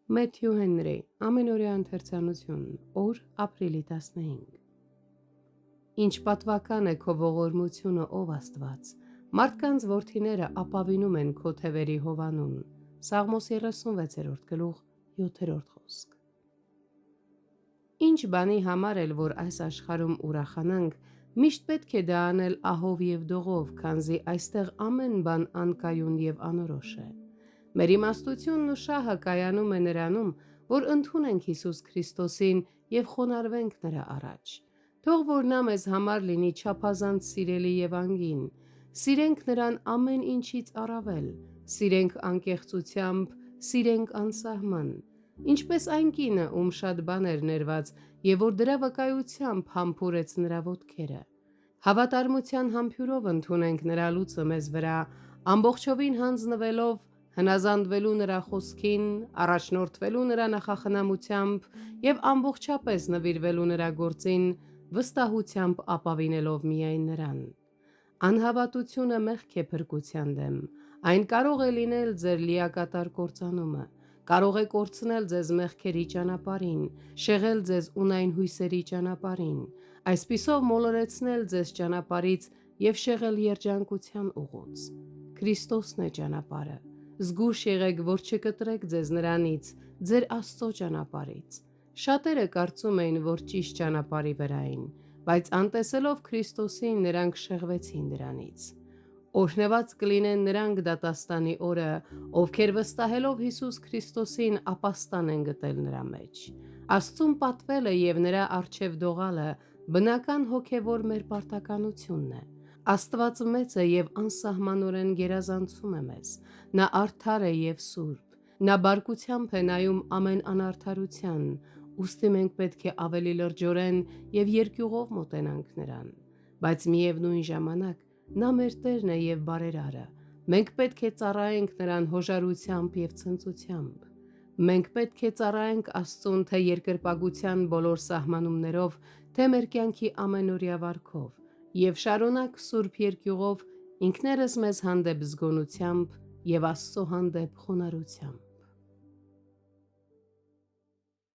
Մեթյու Հենրի, ամենօրյա ընթերցանություն, օր ապրիլի 15։ Ինչ պատվական է քո ողորմությունը, ով Աստված, մարդկանց որդիները ապավինում են քո թևերի հովանուն։ Սաղմոս 36-րդ գլուխ 7-րդ խոսք։ Ինչ բանի համար էլ, որ այս աշխարհում ուրախանանք, միշտ պետք է դա անել ահով և դողով, քանզի այստեղ ամեն բան անկայուն և անորոշ է։ Մեր իմաստությունն ու շահը կայանում է նրանում, որ ընդունենք Հիսուս Քրիստոսին և խոնարհվենք նրա առաջ։ Թող որ նա մեզ համար լինի չափազանց սիրելի և անգին։ Սիրենք նրան ամեն ինչից առավել, սիրենք անկեղծությամբ, սիրենք անսահման։ Ինչպես այն կինը, ում շատ բաներ ներված, և որ դրա վկայությամբ համբուրեց նրա ոտքերը։ Հավատարմության համբյուրով ընդունենք նրա լուծը մեզ վրա, ամբողջովին հանձնվելով, հնազանդվելու նրա խոսքին, առաջնորդվելու նրա նախախնամությամբ և ամբողջապես նվիրվելու նրա գործին, վստահությամբ ապավինելով միայն նրան։ Անհավատությունը մեղք է փրկության դեմ, այն կարող է լինել ձեր լիակատար կործանումը, կարող է կորցնել ձեզ մեղքերի ճանապարհին, շեղել ձեզ ունայն հույսերի ճանապարհին, այսպիսով մոլորեցնել ձեզ ճանապարհից և շեղել երջանկության ուղուց։ Քրիստոսն է ճանապարհը։ Զգույշ եղեք, որ չկտրեք ձեզ նրանից, ձեր Աստծո ճանապարհից։ Շատերը կարծում էին, որ ճիշտ ճանապարհի վրա էին, բայց անտեսելով Քրիստոսին, նրանք շեղվեցին դրանից։ Օրհնված կլինեն նրանք դատաստանի օրը, ովքեր վստահելով Հիսուս Քրիստոսին ապաստան են գտել նրա մեջ։ Աստծուն պատվելը և նրա առջև դողալը բնական հոգևոր մեր պարտականությունն է։ Աստված մեծ է և անսահմանորեն գերազանցում է մեզ։ Նա արդար է և սուրբ։ Նա բարկությամբ է նայում ամեն անարդարության, ուստի մենք պետք է ավելի լրջորեն և երկյուղով մոտենանք նրան։ Բայց միևնույն ժամանակ նա մեր Տերն է և բարերարը։ Մենք պետք է ծառայենք նրան հոժարությամբ և ցնծությամբ։ Մենք պետք է ծառայենք Աստծուն թե երկրպագության բոլոր սահմանումներով, թե մեր կյանքի ամենօրյա վարքով և շարունակ սուրբ երկյուղով ինքներս մեզ հանդեպ զգոնությամբ և Աստծո հանդեպ խոնարհությամբ։